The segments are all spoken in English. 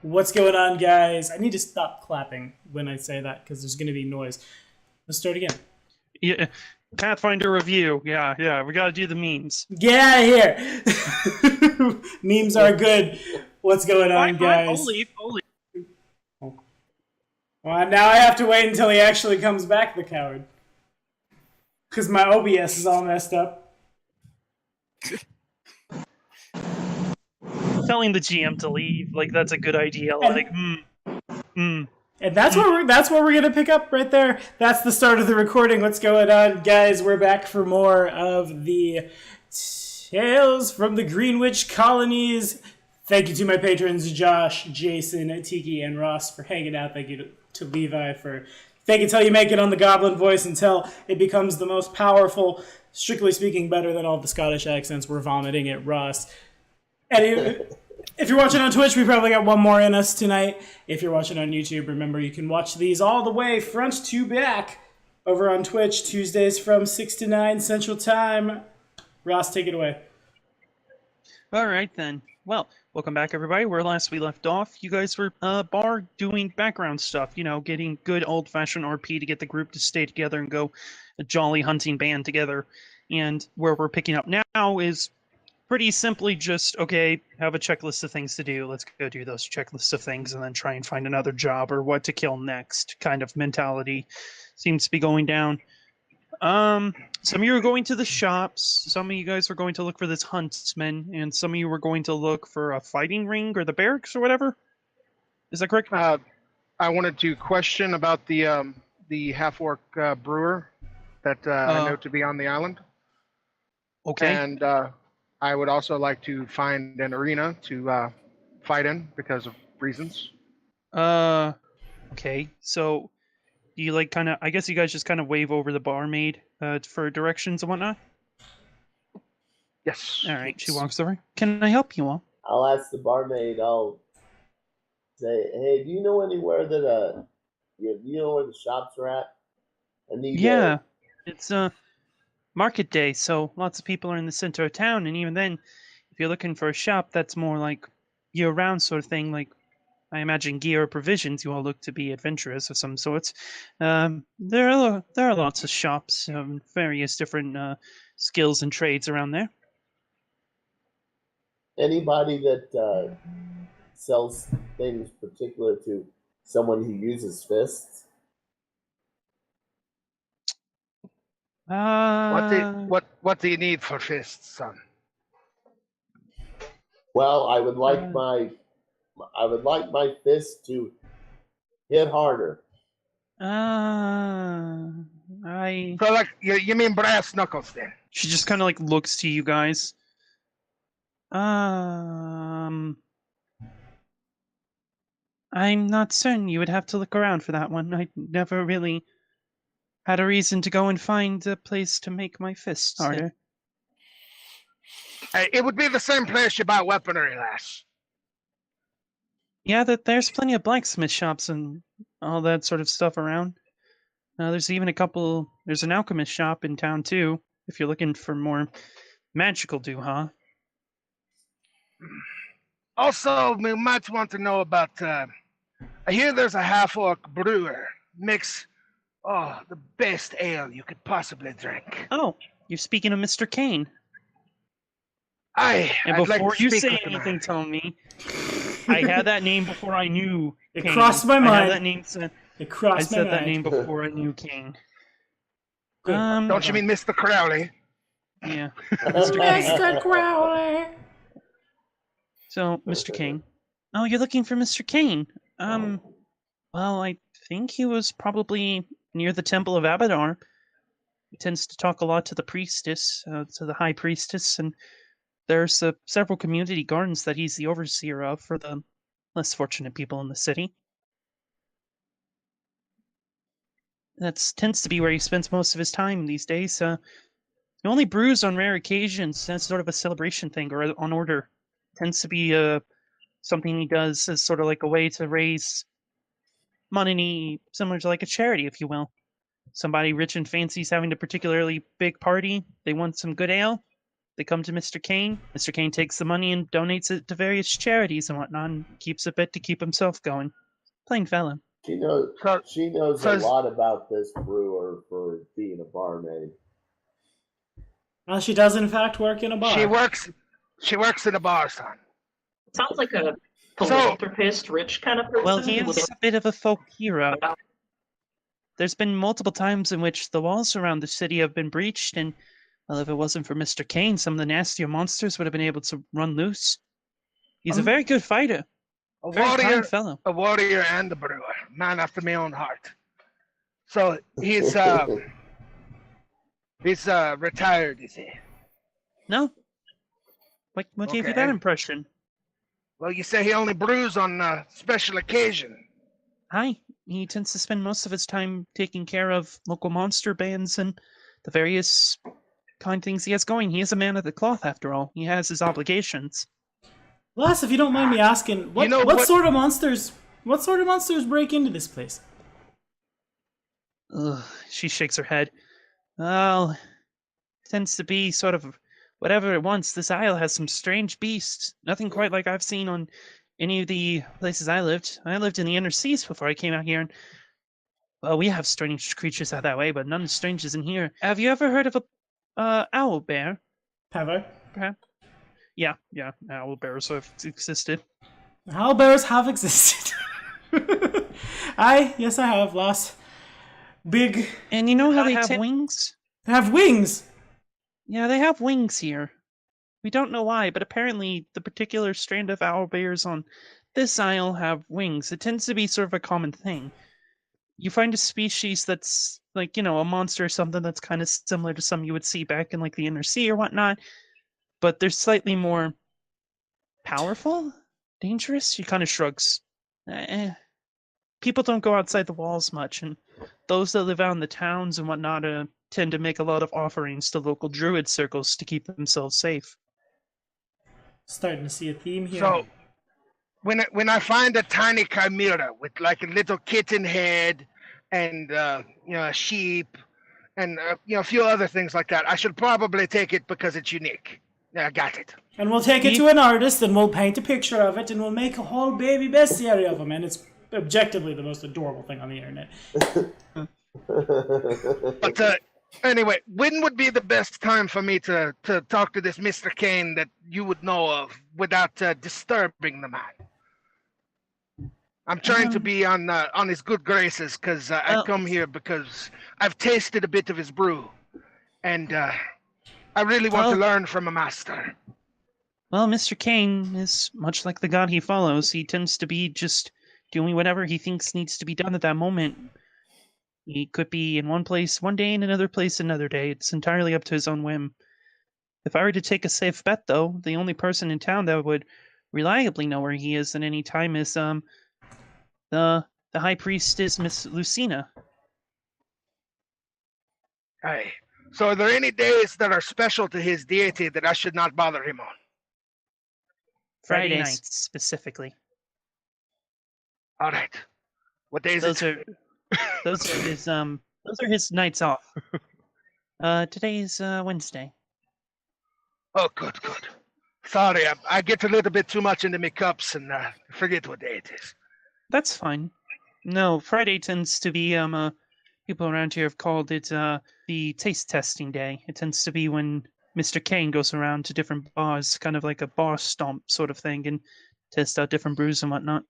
What's going on, guys? I need to stop clapping when I say that because there's going to be noise. Let's start again. Yeah, Pathfinder review. Yeah. We got to do the memes. Get out of here! Memes are good. What's going on, guys? I'll leave. Well, now I have to wait until he actually comes back, the coward. Because my OBS is all messed up. Telling the GM to leave, like that's a good idea. And that's where we're gonna pick up right there. That's the start of the recording. What's going on, guys? We're back for more of the Tales from the Greenwich Colonies. Thank you to my patrons, Josh, Jason, Tiki, and Ross, for hanging out. Thank you to Levi for fake it till you make it on the Goblin voice until it becomes the most powerful, strictly speaking, better than all the Scottish accents we're vomiting at Ross. And if you're watching on Twitch, we probably got one more in us tonight. If you're watching on YouTube, remember you can watch these all the way front to back over on Twitch, Tuesdays from 6 to 9 Central Time. Ross, take it away. All right, then. Well, welcome back, everybody. Where last we left off, you guys were bar doing background stuff, getting good old-fashioned RP to get the group to stay together and go a jolly hunting band together. And where we're picking up now is pretty simply just, okay, have a checklist of things to do. Let's go do those checklists of things and then try and find another job or what to kill next kind of mentality seems to be going down. Some of you are going to the shops. Some of you guys are going to look for this huntsman, and some of you were going to look for a fighting ring or the barracks or whatever. Is that correct? I wanted to question about the half-orc brewer that I know to be on the island. Okay. And I would also like to find an arena to fight in because of reasons. Okay. So, do you I guess you guys just kind of wave over the barmaid for directions and whatnot? Yes. All right. She walks over. Can I help you all? I'll ask the barmaid. I'll say, "Hey, do you know anywhere that do you know where the shops are at? I need." Yeah, it's market day, so lots of people are in the center of town, and even then, if you're looking for a shop that's more like year-round sort of thing, like I imagine gear or provisions, you all look to be adventurous of some sorts. There are lots of shops, various different skills and trades around there. Anybody that sells things particular to someone who uses fists? What do you need for fists, son? Well, I would like my fist to hit harder. So like you mean brass knuckles then? She just kind of like looks to you guys. I'm not certain. You would have to look around for that one. I never really had a reason to go and find a place to make my fists harder. It would be the same place you buy weaponry, lass. Yeah, there's plenty of blacksmith shops and all that sort of stuff around. There's even there's an alchemist shop in town too, if you're looking for more magical do-ha. Also, we might want to know about, I hear there's a half-orc brewer. Makes, the best ale you could possibly drink. Oh, you're speaking of Mr. Kane. And before like you say anything, Tommy, I had that name before I knew It Kane. crossed my mind. I had that name said. It crossed my I said mind. that name before I knew King. Don't you mean Mr. Crowley? Yeah, Mr. King. Mr. Crowley. So, Mr. King. Oh, you're looking for Mr. Kane. Well, I think he was probably near the Temple of Abadar. He tends to talk a lot to the priestess, to the high priestess, and there's several community gardens that he's the overseer of for the less fortunate people in the city. That tends to be where he spends most of his time these days. He only brews on rare occasions as sort of a celebration thing or on order. Tends to be something he does as sort of like a way to raise money, similar to like a charity, if you will. Somebody rich and fancy is having a particularly big party. They want some good ale. They come to Mr. Kane. Mr. Kane takes the money and donates it to various charities and whatnot, and keeps a bit to keep himself going. Plain fellow. She knows. So, She knows so a is- lot about this brewer for being a barmaid. Well, she does in fact work in a bar. She works in a bar, son. Sounds like a philanthropist, rich kind of person. Well, he with is a bit of a folk hero. There's been multiple times in which the walls around the city have been breached, and well, if it wasn't for Mr. Kane, some of the nastier monsters would have been able to run loose. He's a very good fighter. A Very warrior, kind fellow. a warrior and a brewer. Man after my own heart. So he's retired, is he? No? What gave you that Okay. impression? Well, you say he only brews on special occasion. Hi. He tends to spend most of his time taking care of local monster bands and the various kind things he has going. He is a man of the cloth, after all. He has his obligations. Lass, if you don't mind me asking, what, You know what what- sort of monsters break into this place? Ugh, she shakes her head. Well, it tends to be sort of whatever it wants. This isle has some strange beasts. Nothing quite like I've seen on any of the places I lived. I lived in the inner seas before I came out here, and well, we have strange creatures out that way, but none as strange as in here. Have you ever heard of a owl bear? Have I? Perhaps. Yeah, owl bears have existed. Owl bears have existed. Yes, I have, Lass. Big. And you know how they have have wings? They have wings. Yeah, they have wings here. We don't know why, but apparently the particular strand of owl bears on this isle have wings. It tends to be sort of a common thing. You find a species that's like, a monster or something that's kind of similar to some you would see back in like the inner sea or whatnot, but they're slightly more powerful, dangerous. She kind of shrugs. People don't go outside the walls much, and those that live out in the towns and whatnot tend to make a lot of offerings to local druid circles to keep themselves safe. Starting to see a theme here. So when I find a tiny chimera with like a little kitten head and a sheep and a few other things like that, I should probably take it because it's unique. Yeah, I got it. And we'll take it to an artist, and we'll paint a picture of it, and we'll make a whole baby bestiary of him, and it's objectively the most adorable thing on the internet. But anyway, when would be the best time for me to talk to this Mr. Kane that you would know of without disturbing the man? I'm trying to be on his good graces because I come here because I've tasted a bit of his brew, and I really want to learn from a master. Well, Mr. Kane is much like the god he follows. He tends to be just doing whatever he thinks needs to be done at that moment. He could be in one place one day and another place another day. It's entirely up to his own whim. If I were to take a safe bet, though, the only person in town that would reliably know where he is at any time is the high priestess, Miss Lucina. Aye. So are there any days that are special to his deity that I should not bother him on? Friday Fridays. nights, specifically. All right. What day is Those it? are his nights off. Today is Wednesday. Oh, good. Sorry, I get a little bit too much into my cups and forget what day it is. That's fine. No, Friday tends to be people around here have called it the taste testing day. It tends to be when Mr. Kane goes around to different bars, kind of like a bar stomp sort of thing, and test out different brews and whatnot.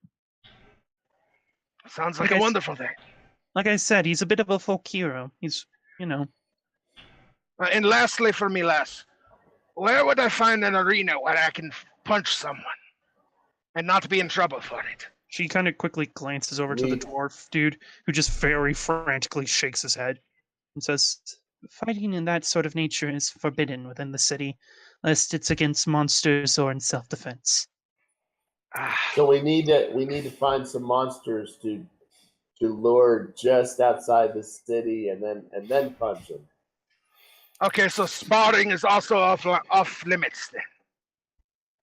Sounds like Okay. a wonderful day. Like I said, he's a bit of a folk hero. He's, And lastly, for me, lass, where would I find an arena where I can punch someone and not be in trouble for it? She kind of quickly glances over to the Me. dwarf dude, who just very frantically shakes his head and says, "Fighting in that sort of nature is forbidden within the city, lest it's against monsters or in self-defense." Ah, So we need to find some monsters to lure just outside the city and then punch them. okay, so sparring is also off limits then.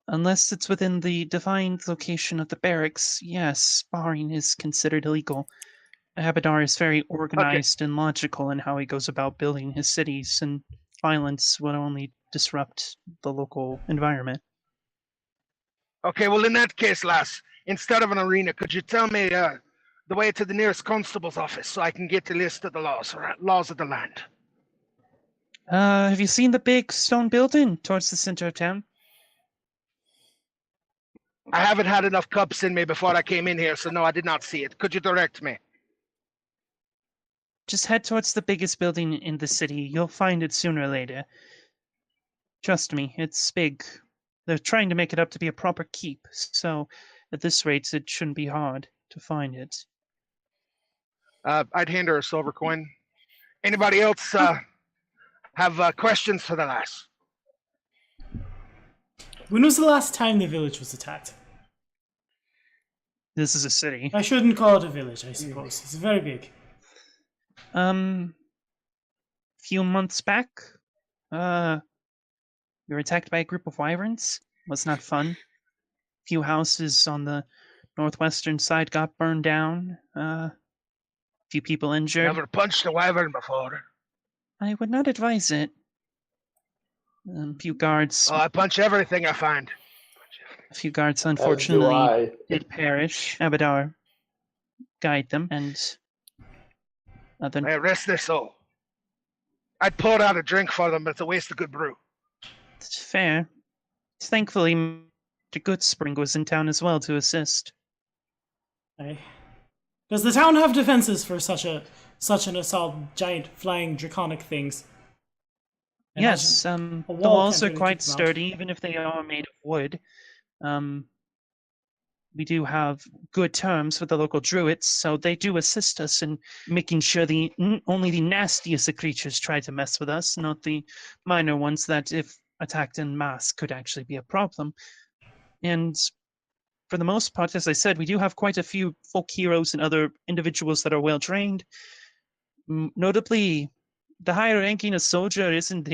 Unless it's within the defined location of the barracks, yes, sparring is considered illegal. Abadar is very organized and logical in how he goes about building his cities, and violence would only disrupt the local environment. Okay, well, in that case, lass, instead of an arena, could you tell me the way to the nearest constable's office so I can get the list of the laws of the land? Have you seen the big stone building towards the center of town? I haven't had enough cups in me before I came in here, so no, I did not see it. Could you direct me? Just head towards the biggest building in the city. You'll find it sooner or later. Trust me, it's big. They're trying to make it up to be a proper keep, so at this rate, it shouldn't be hard to find it. I'd hand her a silver coin. Anybody else have questions for the lass? When was the last time the village was attacked? This is a city. I shouldn't call it a village, I suppose. It's very big. Few months back, we were attacked by a group of wyverns. Was not fun. Few houses on the northwestern side got burned down. Few people injured. Never punched a wyvern before. I would not advise it. Few guards. Oh, I punch everything I find. A few guards, As do unfortunately, I. did perish. Abadar guide them, and then Hey, rest their soul. I'd pour out a drink for them, but it's a waste of good brew. it's fair. Thankfully, the good spring was in town as well to assist. Aye. Does the town have defenses for such an assault? Giant flying draconic things. Yes, Imagine a the wall walls can't are really quite keep them out. sturdy, even if they are made of wood. We do have good terms with the local druids, so they do assist us in making sure only the nastiest of creatures try to mess with us, not the minor ones that, if attacked en masse, could actually be a problem. And for the most part, as I said, we do have quite a few folk heroes and other individuals that are well trained. Notably, the higher ranking a soldier isn't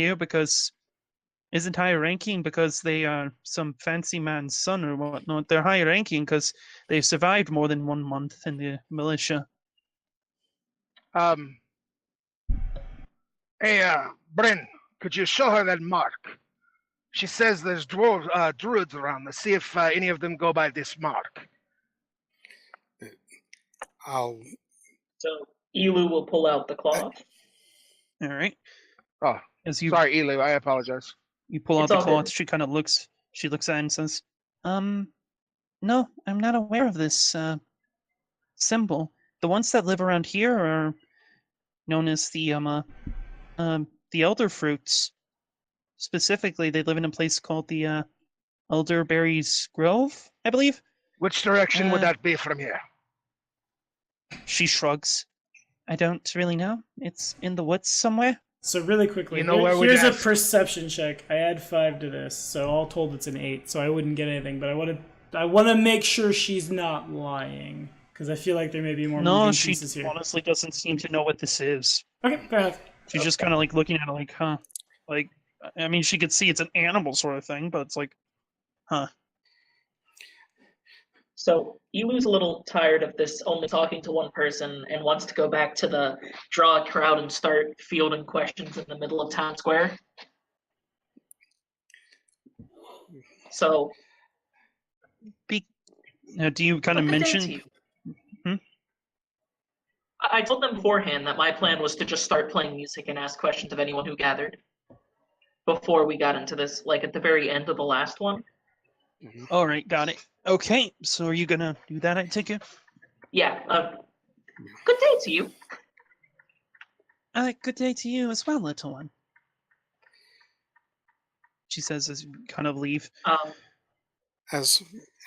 higher ranking because they are some fancy man's son or whatnot. They're higher ranking because they've survived more than 1 month in the militia. Hey, Bryn, could you show her that mark? She says there's druids around. Let's see if any of them go by this mark. So Elu will pull out the cloth. All right. Oh, As you sorry, Elu. I apologize. you pull out It's the all cloth, good. she kind of looks. She looks at it and says, "No, I'm not aware of this symbol. The ones that live around here are known as the elder fruits. Specifically, they live in a place called the Elderberries Grove, I believe." Which direction would Uh, that be from here? She shrugs. "I don't really know. It's in the woods somewhere." So really quickly, You know where we'd here's a ask. perception check. I add 5 to this, so all told it's an 8. So I wouldn't get anything, but I want to make sure she's not lying because I feel like there may be more No, moving she pieces here. honestly doesn't seem to know what this is. Okay, go ahead. She's just kind of like looking at it like, huh. Like, I mean, she could see it's an animal sort of thing, but it's like, huh. So Elu's a little tired of this only talking to one person and wants to go back to the draw a crowd and start fielding questions in the middle of town square. So Do you kind of what did they mention? do? I told them beforehand that my plan was to just start playing music and ask questions of anyone who gathered before we got into this, like at the very end of the last one. All right, got it. Okay, so are you gonna do that, I take it? Yeah, good day to you. Good day to you as well, little one. She says as you kind of leave.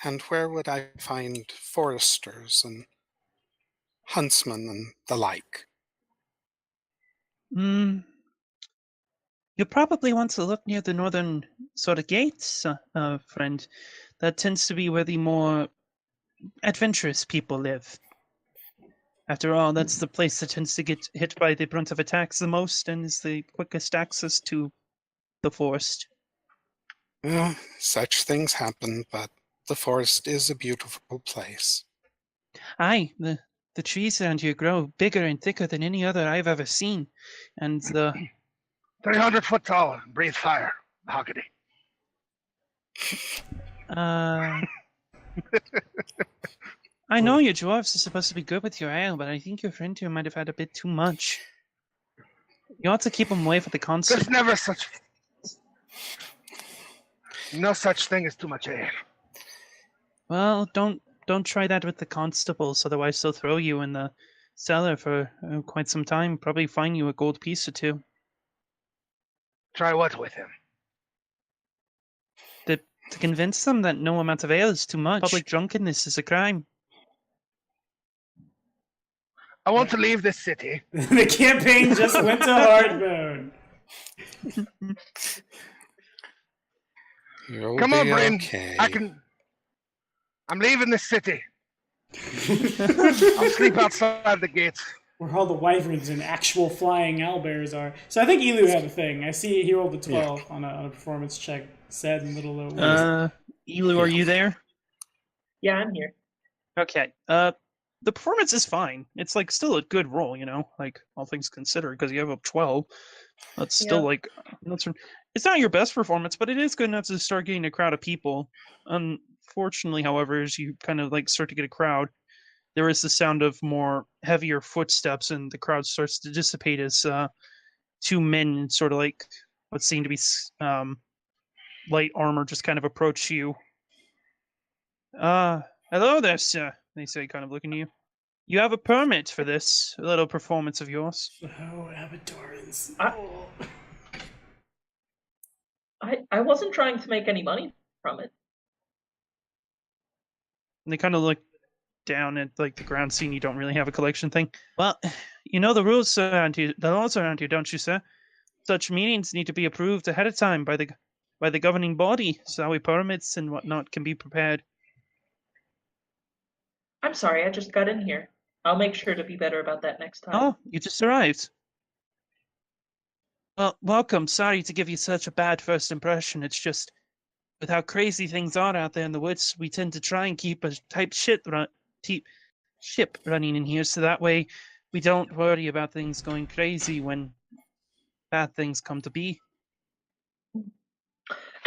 And where would I find foresters and huntsmen and the like? You'll probably want to look near the northern sort of gates, friend. That tends to be where the more adventurous people live. After all, that's the place that tends to get hit by the brunt of attacks the most and is the quickest access to the forest. Such things happen, but the forest is a beautiful place. Aye, the trees around here grow bigger and thicker than any other I've ever seen, and the 300 foot tall and breathe fire. Mahogany. I know your dwarves are supposed to be good with your ale, but I think your friend here might have had a bit too much. You ought to keep him away from the There's constable. never such... No such thing as too much ale. Well, don't try that with the constables, otherwise they'll throw you in the cellar for quite some time. Probably fine you a gold piece or two. Try what with him? To convince them that no amount of ale is too much. Public drunkenness is a crime. I want to leave this city. The campaign just went to hard mode. You'll Come on, be Bryn. okay. I'm leaving this city. I'll sleep outside the gates. Where all the wyverns and actual flying owlbears are. So I think Elu had a thing. I see he rolled a 12 on a performance check. Said in little low. Elu, are you there? Yeah, I'm here. Okay. The performance is fine. It's like still a good roll, like all things considered, because you have a 12. That's still like it's not your best performance, but it is good enough to start getting a crowd of people. Unfortunately, however, as you kind of like start to get a crowd, there is the sound of more heavier footsteps, and the crowd starts to dissipate as two men, sort of like what seem to be light armor, just kind of approach you. Hello there, sir, they say, kind of looking at you. You have a permit for this little performance of yours? Oh, Abadorans. I wasn't trying to make any money from it. And they kind of look down at like the ground, seeing you don't really have a collection thing. Well, you know the rules around here, the laws around here, don't you, sir? Such meetings need to be approved ahead of time by the governing body, so that way permits and whatnot can be prepared. I'm sorry, I just got in here. I'll make sure to be better about that next time. Oh, you just arrived. Well, welcome. Sorry to give you such a bad first impression. It's just, with how crazy things are out there in the woods, we tend to try and keep a tight ship running in here, so that way we don't worry about things going crazy when bad things come to be.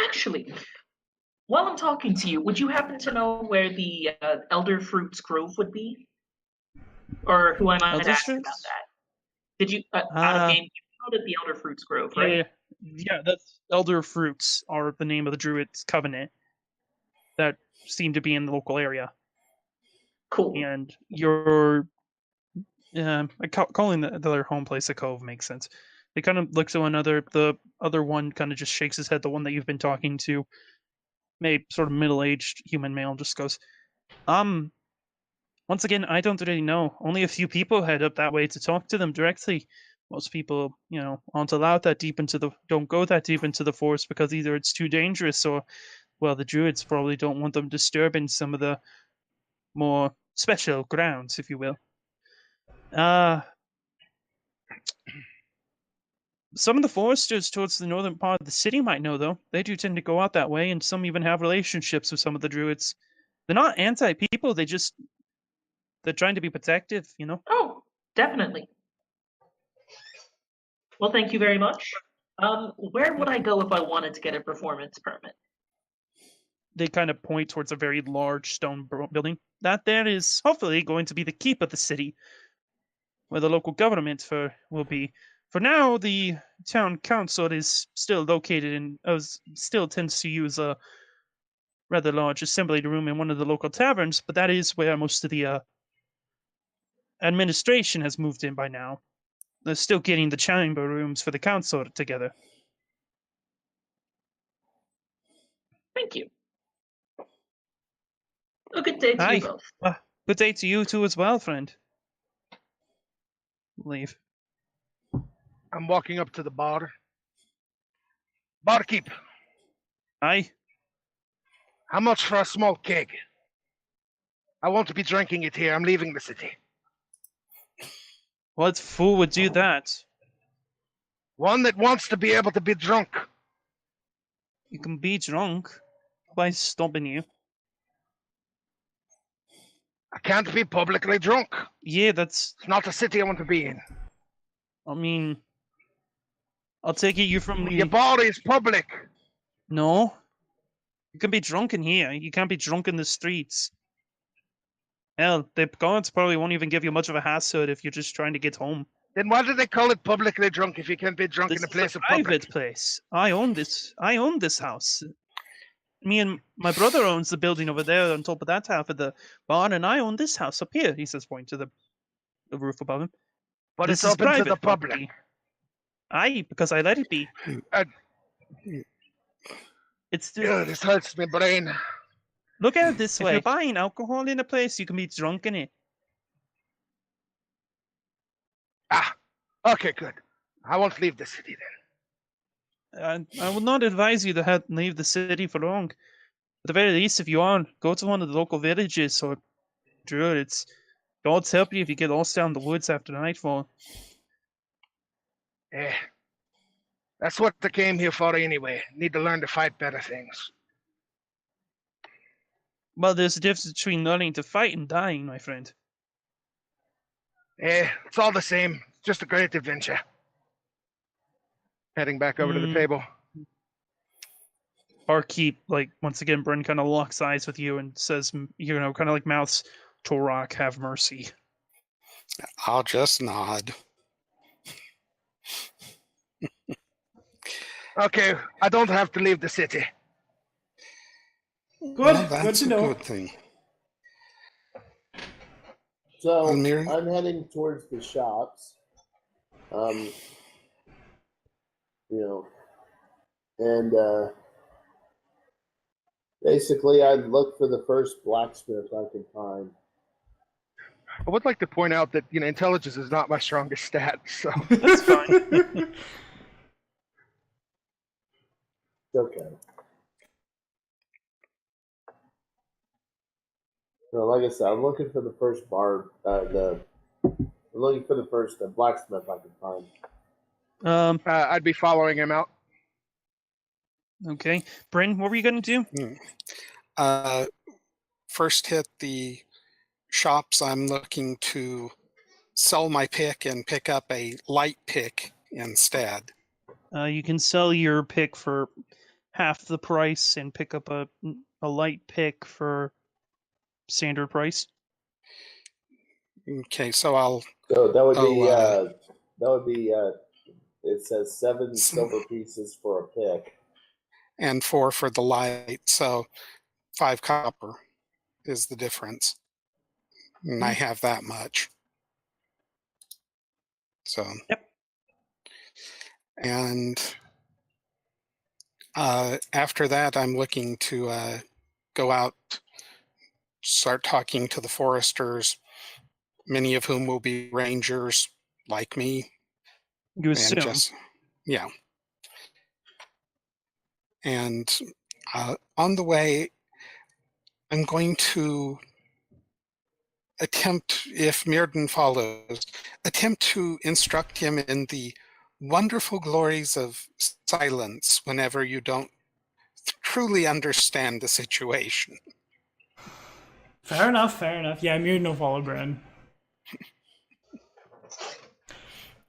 Actually, while I'm talking to you, would you happen to know where the Elder Fruits Grove would be? Or who I might Elder ask Fruits? about that? Did you, out of game, you called it the Elder Fruits Grove, right? Yeah, that's Elder Fruits are the name of the Druids' covenant that seem to be in the local area. Cool. And you're calling the other home place a cove makes sense. They kind of look to another. The other one kind of just shakes his head. The one that you've been talking to, maybe sort of middle-aged human male, just goes, once again, I don't really know. Only a few people head up that way to talk to them directly. Most people, aren't allowed don't go that deep into the forest because either it's too dangerous or, well, the druids probably don't want them disturbing some of the more special grounds, if you will. Some of the foresters towards the northern part of the city might know, though. They do tend to go out that way, and some even have relationships with some of the druids. They're not anti-people, they're trying to be protective, Oh, definitely. Well, thank you very much. Where would I go if I wanted to get a performance permit? They kind of point towards a very large stone building. That there is hopefully going to be the keep of the city, where the local government will be. For now, the town council is still located still tends to use a rather large assembly room in one of the local taverns, but that is where most of the administration has moved in by now. They're still getting the chamber rooms for the council together. Thank you. A good day to you both. Good day to you too as well, friend. Leave. I'm walking up to the bar. Barkeep, Aye. how much for a small keg? I won't be drinking it here. I'm leaving the city. What fool would do that? One that wants to be able to be drunk. You can be drunk. By stopping you. I can't be publicly drunk. Yeah, It's not a city I want to be in. I mean, I'll take it you're from the... Your bar is public. No. You can be drunk in here. You can't be drunk in the streets. Hell, the guards probably won't even give you much of a hassle if you're just trying to get home. Then why do they call it publicly drunk if you can't be drunk This in a is place a of public? private place. I own this. I own this house. Me and my brother owns the building over there on top of that half of the barn, and I own this house up here. He says, point to the roof above him. But This it's is open to private the public. property. Aye, because I let it be. It's just, Yeah, this hurts my brain. look at it this If way. you- If you're buying alcohol in a place, you can be drunk in it. Okay, good. I won't leave the city then. I would not advise you to leave the city for long. At the very least, if you are, go to one of the local villages or Drew, it's God's help you if you get lost down the woods after nightfall. Eh. That's what they came here for anyway. Need to learn to fight better things. Well, there's a difference between learning to fight and dying, my friend. It's all the same. Just a great adventure. Heading back over to the table. Barkeep, like, once again, Bryn kind of locks eyes with you and says, you know, kind of like mouths, Torok, have mercy. I'll just nod. Okay, I don't have to leave the city. Good. Well, Good that's to a know. good thing. So Amir? I'm heading towards the shops. And basically I'd look for the first blacksmith I can find. I would like to point out that intelligence is not my strongest stat. So That's fine. Okay. So like I said, I'm looking for the first I'm looking for the first blacksmith I can find. I'd be following him out. Okay. Bryn, what were you going to do? First hit the shops. I'm looking to sell my pick and pick up a light pick instead. You can sell your pick for half the price and pick up a light pick for standard price. Okay, so I'll. So that would be it says 7 silver pieces for a pick. And 4 for the light, so 5 copper is the difference. And I have that much. So. Yep. And after that, I'm looking to go out, start talking to the foresters, many of whom will be rangers like me. You assume. Yeah. And on the way, I'm going to attempt, if Mirden follows, attempt to instruct him in the wonderful glories of silence whenever you don't truly understand the situation. Fair enough, fair enough. Yeah, I'm no follow Bran.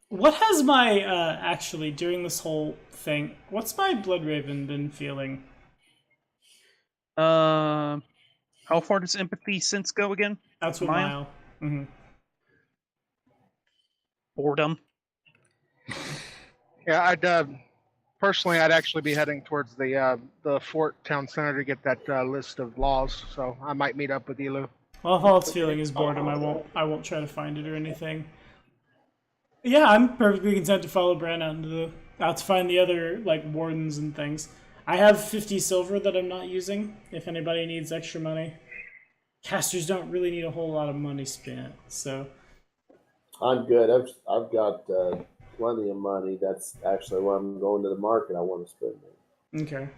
What has my, actually, during this whole thing, what's my Blood Raven been feeling? How far does empathy sense go again? That's what mile. Mm-hmm. Boredom. Yeah, I'd actually be heading towards the fort town center to get that list of laws. So I might meet up with Elu. Well, if all it's feeling is boredom, I won't try to find it or anything. Yeah, I'm perfectly content to follow Bran out to find the other wardens and things. I have 50 silver that I'm not using. If anybody needs extra money, casters don't really need a whole lot of money spent. So I'm good. I've got plenty of money. That's actually why I'm going to the market. I want to spend it. Okay.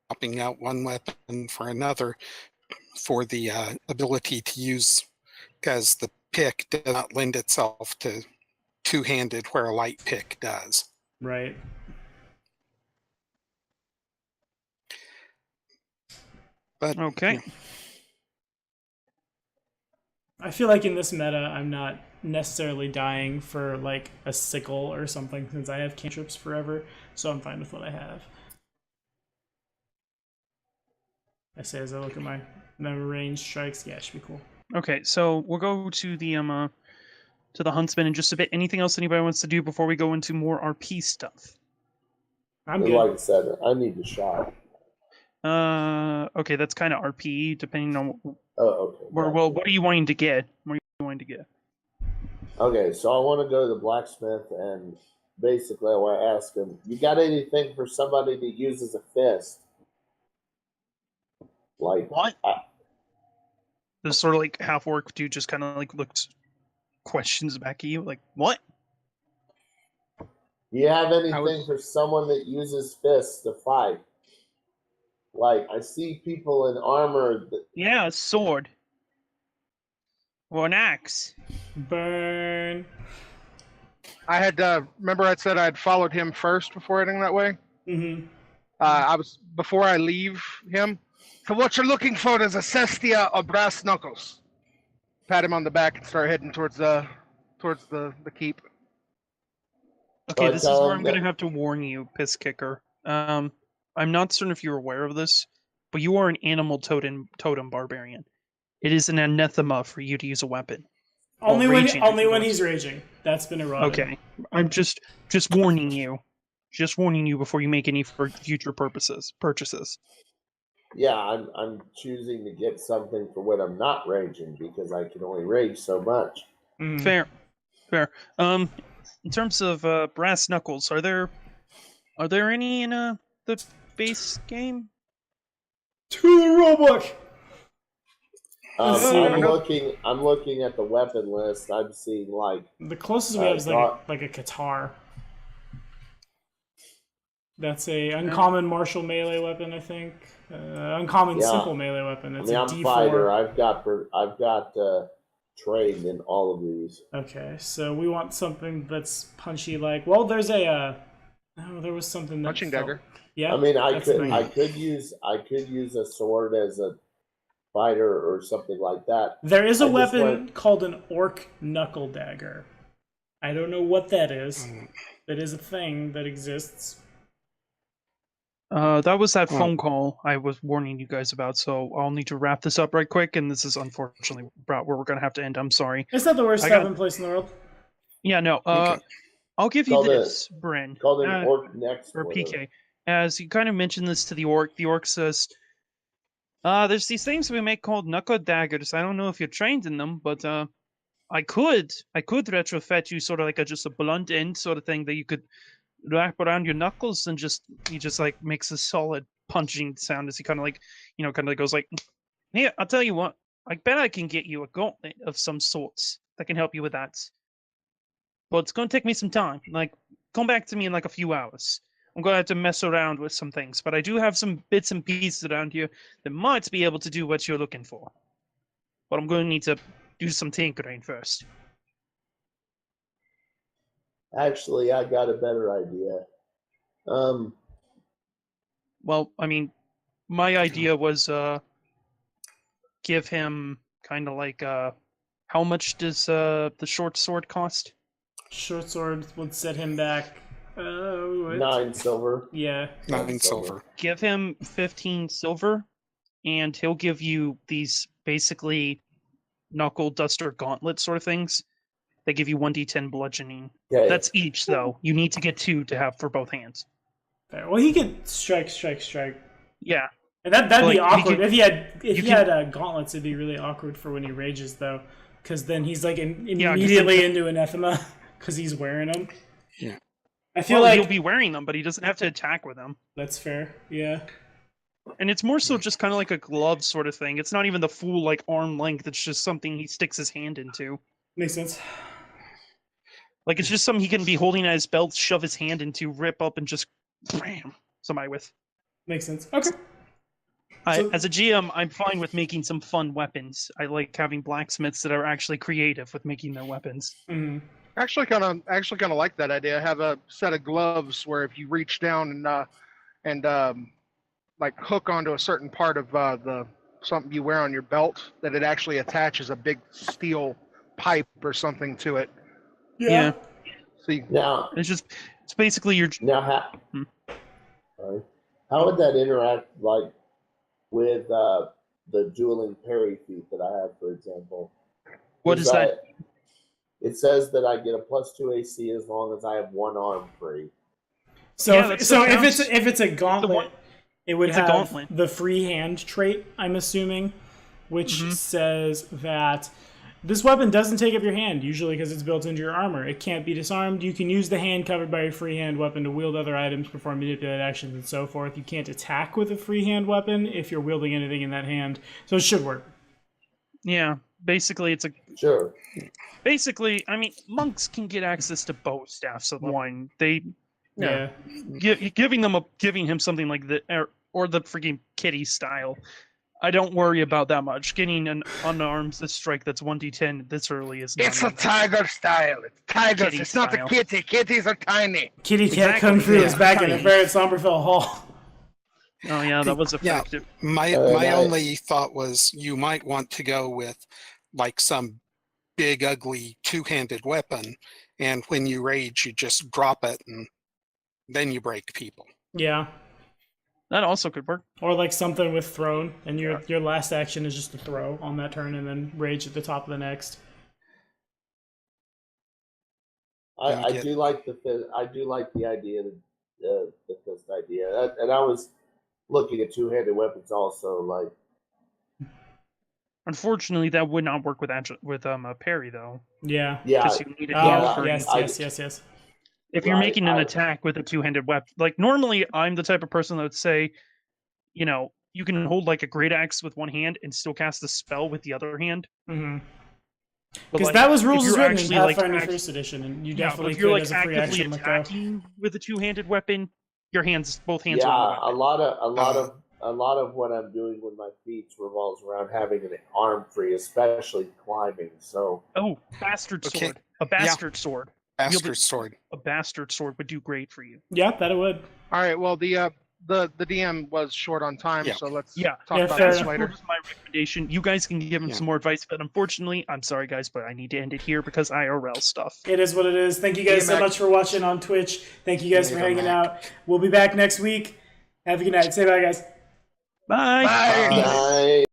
Swapping out one weapon for another for the ability to use, because the pick does not lend itself to two-handed where a light pick does. Right. But okay. yeah. I feel like in this meta, I'm not necessarily dying for like a sickle or something since I have cantrips forever, so I'm fine with what I have. I say as I look at my range strikes, yeah, it should be cool. Okay, so we'll go to the huntsman in just a bit. Anything else anybody wants to do before we go into more RP stuff? I'm And good. like I said, I need the shot. Okay, that's kind of RP, depending on Oh, okay. well, what are you wanting to get? What are you wanting to get? Okay, so I want to go to the blacksmith, and basically I want to ask him, you got anything for somebody that uses a fist? Like, What? This sort of like half orc dude just kind of like looked questions back at you, like, what? do you have anything was- for someone that uses fists to fight? Like, I see people in armor that, Yeah, a sword. Or an axe. Burn. I had remember I said I'd followed him first before heading that way. Mm-hmm. I was before I leave him. So what you're looking for is a cestia or brass knuckles. Pat him on the back and start heading towards the keep. Okay, I this is tell where him I'm gonna that- have to warn you, piss kicker. I'm not certain if you're aware of this, but you are an animal totem barbarian. It is an anathema for you to use a weapon. Only raging, I when think it was. he's raging. That's been eroded. Okay, I'm just warning you. Just warning you before you make any for future purchases. yeah, I'm choosing to get something for when I'm not raging because I can only rage so much. Mhm. Fair. In terms of brass knuckles, are there any in the base game? To the rulebook. Let's see. I'm looking at the weapon list. I'm seeing like The closest we have is like a Qatar. That's a uncommon martial melee weapon, I think. Uncommon Yeah. simple melee weapon. It's a I'm D4. fighter. I've got trained in all of these. Okay, so we want something that's punchy. Like, well, there's a. Oh, there was something that Punching felt- dagger. Yeah, I mean, I that's the thing. could use a sword as a fighter or something like that. There is a I just weapon went- called an orc knuckle dagger. I don't know what that is. It is a thing that exists. That was that Oh. phone call I was warning you guys about, so I'll need to wrap this up right quick, and this is unfortunately about where we're gonna have to end. I'm sorry. It's not the worst I got- weapon place in the world. Yeah, no. Okay. I'll give you Called this, Bryn. Called an orc next Or to PK. As you kind of mentioned this to the orc says, there's these things we make called knuckle daggers. I don't know if you're trained in them, but I could retrofit you sort of like just a blunt end sort of thing that you could wrap around your knuckles and he just like makes a solid punching sound as he kind of like, kind of goes like, here, I'll tell you what, I bet I can get you a gauntlet of some sorts that can help you with that. But it's going to take me some time. Like, come back to me in like a few hours. I'm going to have to mess around with some things, but I do have some bits and pieces around here that might be able to do what you're looking for. But I'm going to need to do some tinkering first. Actually, I got a better idea. Well, I mean, my idea was give him kind of like how much does the short sword cost? Short sword would set him back. 9 silver. Yeah. 9 silver. Give him 15 silver, and he'll give you these basically knuckle duster gauntlet sort of things. They give you 1d10 bludgeoning. Okay. That's each, though. You need to get 2 to have for both hands. Fair. Well, he could strike. Yeah. And that'd But, be like, awkward. If he can- had gauntlets, it'd be really awkward for when he rages, though. Because then he's like 'cause immediately into anathema because he's wearing them. Yeah. I feel Well, like he'll be wearing them, but he doesn't have to attack with them. that's fair. Yeah. And it's more so just kind of like a glove sort of thing. It's not even the full like arm length. It's just something he sticks his hand into. Makes sense. Like it's just something he can be holding at his belt, shove his hand into, rip up, and just bam somebody with. Makes sense. Okay. So- As a GM, I'm fine with making some fun weapons. I like having blacksmiths that are actually creative with making their weapons. Mhm. Actually, kind of like that idea. Have a set of gloves where if you reach down and like hook onto a certain part of the something you wear on your belt, that it actually attaches a big steel pipe or something to it. Yeah. See, Now, It's basically your. now, sorry. How would that interact, like, with the dueling parry feat that I have, for example? What is that? It says that I get a +2 AC as long as I have one arm free. So Yeah, if it's a gauntlet, it would it's a have gauntlet. the free hand trait, I'm assuming, which says that this weapon doesn't take up your hand, usually because it's built into your armor. It can't be disarmed. You can use the hand covered by your free hand weapon to wield other items, perform manipulated actions, and so forth. You can't attack with a free hand weapon if you're wielding anything in that hand. So it should work. Yeah, basically it's a. Sure. Basically, I mean, monks can get access to bow staffs of one. They Yeah. giving him something like or the freaking kitty style. I don't worry about that much. Getting an unarmed strike that's 1d10 this early is not it's a enough. tiger style. It's tigers. Kitty It's not style. a kitty. Kitties are tiny. Kitty Cat Exactly, Kung Fu yeah. is back in Tiny. at Somberfell Hall. Oh yeah, that was Yeah. effective. My I- only thought was you might want to go with like some big ugly two-handed weapon, and when you rage, you just drop it, and then you break people. Yeah. That also could work. Or like something with thrown, and your last action is just to throw on that turn, and then rage at the top of the next. I do like the idea, the fist idea, and I was looking at two-handed weapons also. Like, Unfortunately, that would not work with a parry though. Yeah. yeah, Because you need a Oh, hand for yes. If you're Right, making an attack with a two-handed weapon, like normally I'm the type of person that would say, you know, you can hold like a great axe with one hand and still cast the spell with the other hand. Mm-hmm. But, Because like, that was rules if as you're written in actually, like, Pathfinder act- First Edition, and you Yeah, but definitely if you're could like as a free actively action let go. attacking with a two-handed weapon, both hands yeah, are on a the weapon. lot of what I'm doing with my feats revolves around having an arm free, especially climbing. So Oh, bastard Okay. sword! A bastard sword! Bastard sword. A bastard sword would do great for you. Yeah, that would. All right. Well, the DM was short on time, Yeah. so let's Yeah. talk Yeah, about fair this enough. later. That was my recommendation. You guys can give him Yeah. some more advice, but unfortunately, I'm sorry, guys, but I need to end it here because IRL stuff. It is what it is. Thank you guys See so you, Mac. much for watching on Twitch. Thank you guys for Later, hanging Mac. out. We'll be back next week. Have a good night. Say bye, guys. Bye. Bye. I